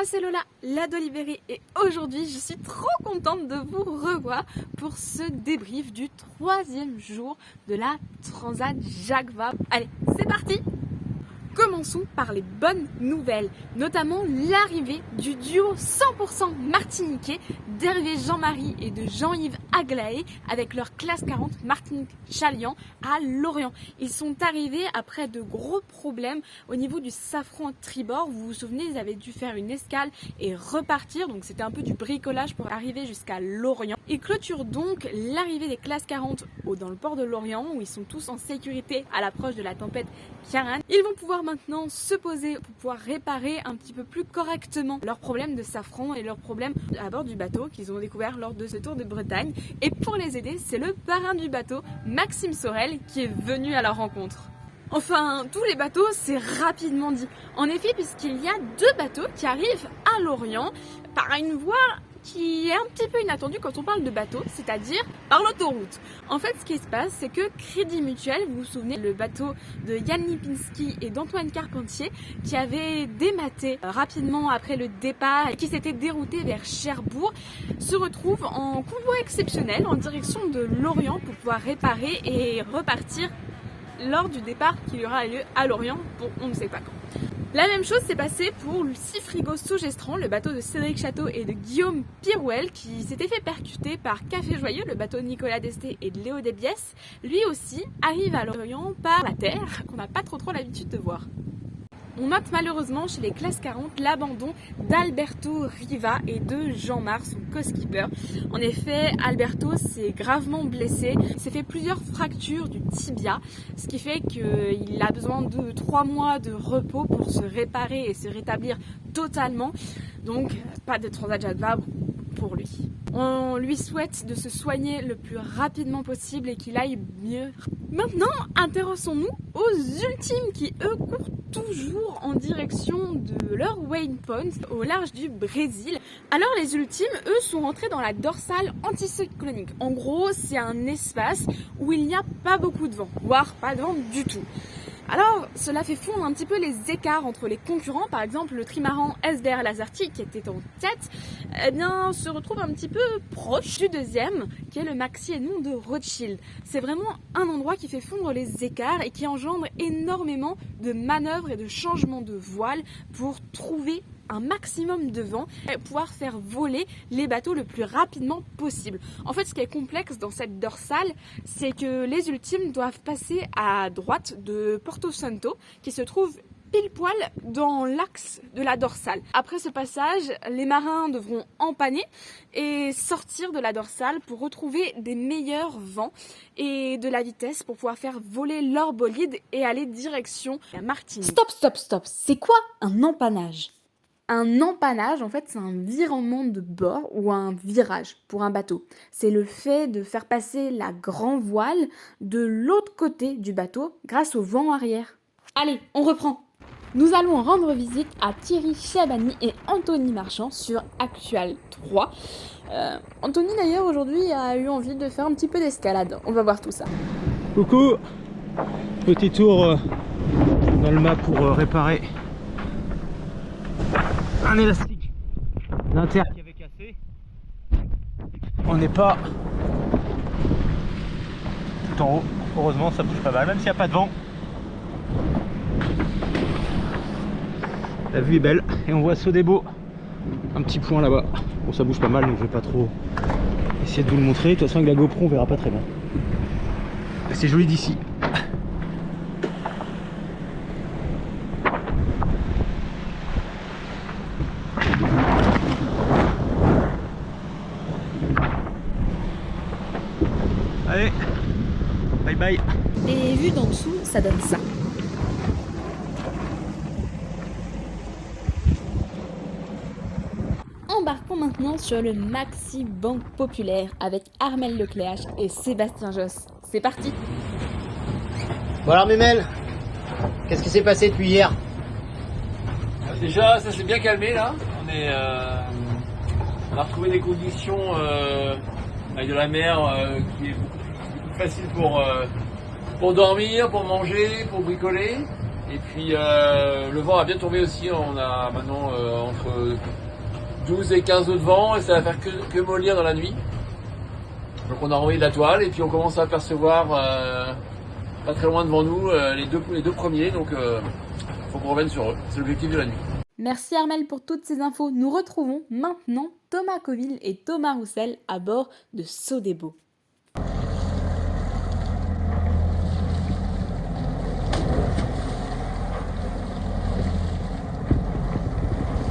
c'est Lola, la Dolibérée, et aujourd'hui je suis trop contente de vous revoir pour ce débrief du 3e jour de la Transat Jacques Vabre. Allez, c'est parti! Commençons par les bonnes nouvelles, notamment l'arrivée du duo 100% martiniquais d'Hervé Jean-Marie et de Jean-Yves Aglaé avec leur classe 40 Martinique-Chalian à Lorient. Ils sont arrivés après de gros problèmes au niveau du safran tribord. Vous vous souvenez, ils avaient dû faire une escale et repartir, donc c'était un peu du bricolage pour arriver jusqu'à Lorient. Ils clôturent donc l'arrivée des classes 40 dans le port de Lorient où ils sont tous en sécurité à l'approche de la tempête Kiaran. Ils vont pouvoir maintenant se poser pour pouvoir réparer un petit peu plus correctement leurs problèmes de safran et leurs problèmes à bord du bateau qu'ils ont découvert lors de ce tour de Bretagne. Et pour les aider, c'est le parrain du bateau, Maxime Sorel, qui est venu à leur rencontre. Enfin, tous les bateaux, c'est rapidement dit. En effet, puisqu'il y a 2 bateaux qui arrivent à Lorient par une voie qui est un petit peu inattendue quand on parle de bateau, c'est-à-dire par l'autoroute. En fait, ce qui se passe, c'est que Crédit Mutuel, vous vous souvenez, le bateau de Yann Lipinski et d'Antoine Carpentier, qui avait dématé rapidement après le départ et qui s'était dérouté vers Cherbourg, se retrouve en convoi exceptionnel en direction de Lorient pour pouvoir réparer et repartir lors du départ qui aura lieu à Lorient pour on ne sait pas quand. La même chose s'est passée pour le Cifrigo Sougestran, le bateau de Cédric Château et de Guillaume Pirouel, qui s'était fait percuter par Café Joyeux, le bateau de Nicolas Desté et de Léo Desbiès. Lui aussi arrive à Lorient par la terre, qu'on n'a pas trop l'habitude de voir. On note malheureusement chez les classes 40 l'abandon d'Alberto Riva et de Jean-Marc, son co-skipper. En effet, Alberto s'est gravement blessé, il s'est fait plusieurs fractures du tibia, ce qui fait qu'il a besoin de 3 mois de repos pour se réparer et se rétablir totalement. Donc, pas de Transat Jacques Vabre pour lui. On lui souhaite de se soigner le plus rapidement possible et qu'il aille mieux. Maintenant, intéressons-nous aux ultimes qui, eux, courent toujours en direction de leur waypoint au large du Brésil. Alors les ultimes, eux, sont rentrés dans la dorsale anticyclonique. En gros, c'est un espace où il n'y a pas beaucoup de vent, voire pas de vent du tout. Alors, cela fait fondre un petit peu les écarts entre les concurrents. Par exemple, le trimaran SDR Lazartigue, qui était en tête, se retrouve un petit peu proche du deuxième, qui est le Maxi Edmond de Rothschild. C'est vraiment un endroit qui fait fondre les écarts et qui engendre énormément de manœuvres et de changements de voile pour trouver un maximum de vent et pouvoir faire voler les bateaux le plus rapidement possible. En fait, ce qui est complexe dans cette dorsale, c'est que les ultimes doivent passer à droite de Porto Santo, qui se trouve pile poil dans l'axe de la dorsale. Après ce passage, les marins devront empanner et sortir de la dorsale pour retrouver des meilleurs vents et de la vitesse pour pouvoir faire voler leur bolide et aller direction la Martinique. Stop, c'est quoi un empannage ? Un empannage, en fait, c'est un virement de bord ou un virage pour un bateau. C'est le fait de faire passer la grand voile de l'autre côté du bateau grâce au vent arrière. Allez, on reprend. Nous allons rendre visite à Thierry Chabani et Anthony Marchand sur Actual 3. Anthony, d'ailleurs, aujourd'hui a eu envie de faire un petit peu d'escalade. On va voir tout ça. Coucou! Petit tour dans le mât pour réparer un élastique d'inter qui avait cassé. On n'est pas tout en haut, heureusement ça bouge pas mal, même s'il n'y a pas de vent. La vue est belle et on voit Sodebo, un petit point là-bas. Bon, ça bouge pas mal donc je vais pas trop essayer de vous le montrer. De toute façon avec la GoPro on verra pas très bien. C'est joli d'ici. Allez, bye bye. Et vu d'en dessous, ça donne ça. Embarquons maintenant sur le Maxi Banque Populaire avec Armel Lecléache et Sébastien Josse. C'est parti! Bon alors Mumel, qu'est-ce qui s'est passé depuis hier? Déjà, ça s'est bien calmé là. On a retrouvé des conditions avec de la mer qui est beaucoup plus facile pour dormir, pour manger, pour bricoler. Et puis le vent a bien tombé aussi, on a maintenant entre 12 et 15 nœuds de vent et ça va faire que mollir dans la nuit. Donc on a envoyé de la toile et puis on commence à apercevoir pas très loin devant nous les deux premiers, donc faut qu'on revienne sur eux, c'est l'objectif de la nuit. Merci Armel pour toutes ces infos. Nous retrouvons maintenant Thomas Coville et Thomas Roussel à bord de Sodebo.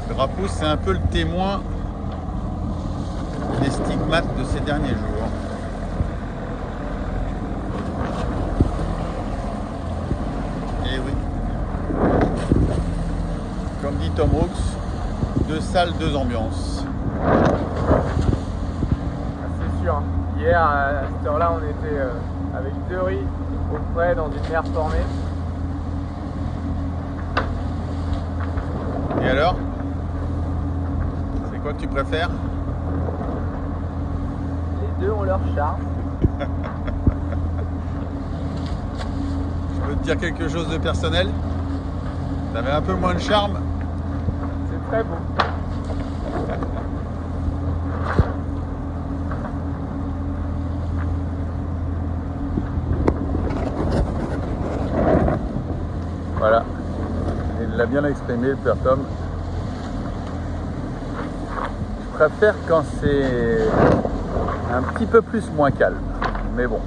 Le Rapousse, c'est un peu le témoin des stigmates de ces derniers jours. Et oui. Comme dit Tom Hawks, 2 salles, 2 ambiances. C'est sûr. Hier, à cette heure-là, on était avec 2 riz au frais dans une mer formée. Et alors? C'est quoi que tu préfères? Les deux ont leur charme. Je peux te dire quelque chose de personnel? T'avais un peu moins de charme. C'est très beau. Voilà. Il l'a bien exprimé, le père Tom. Je préfère quand c'est un petit peu moins calme. Mais bon,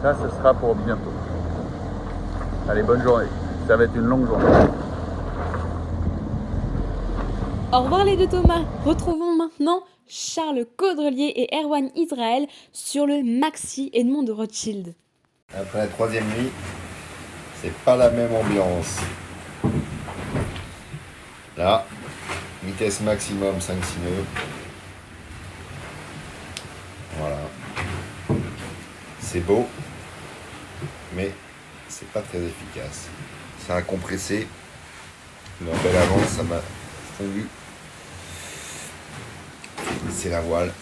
ça, ce sera pour bientôt. Allez, bonne journée. Ça va être une longue journée. Au revoir les deux Thomas. Retrouvons maintenant Charles Caudrelier et Erwan Israël sur le Maxi Edmond de Rothschild. Après la 3e nuit, c'est pas la même ambiance. Là, vitesse maximum 5-6 nœuds. Voilà. C'est beau, mais c'est pas très efficace. Ça a compressé. La belle avance, ça m'a fondu. C'est la voile.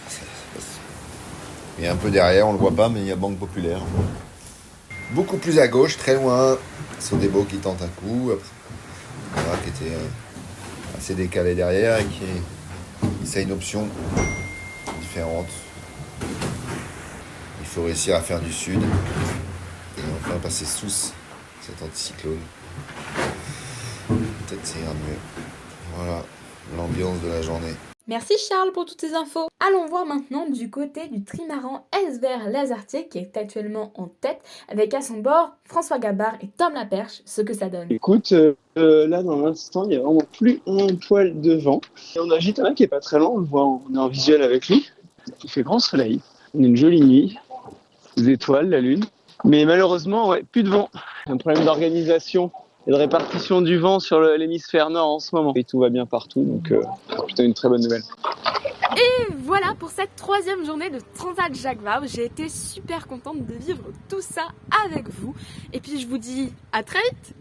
Et un peu derrière, on le voit pas, mais il y a Banque Populaire. Beaucoup plus à gauche, très loin, Sodebo qui tente un coup, voilà, qui était assez décalé derrière et qui essaie une option différente. Il faut réussir à faire du sud et enfin passer sous cet anticyclone. Peut-être ça ira mieux. Voilà l'ambiance de la journée. Merci Charles pour toutes ces infos. Allons voir maintenant du côté du trimaran SVR Lazartier qui est actuellement en tête avec à son bord François Gabard et Tom Laperche, ce que ça donne. Écoute, là dans l'instant, il n'y a vraiment plus un poil de vent. Et on a Gitana qui est pas très loin, on le voit, on est en visuel avec lui. Il fait grand soleil, on a une jolie nuit, des étoiles, la lune. Mais malheureusement, ouais, plus de vent. Un problème d'organisation et de répartition du vent sur l'hémisphère nord en ce moment. Et tout va bien partout, donc c'est plutôt une très bonne nouvelle. Et voilà pour cette 3e journée de Transat Jacques Vabre. J'ai été super contente de vivre tout ça avec vous. Et puis je vous dis à très vite.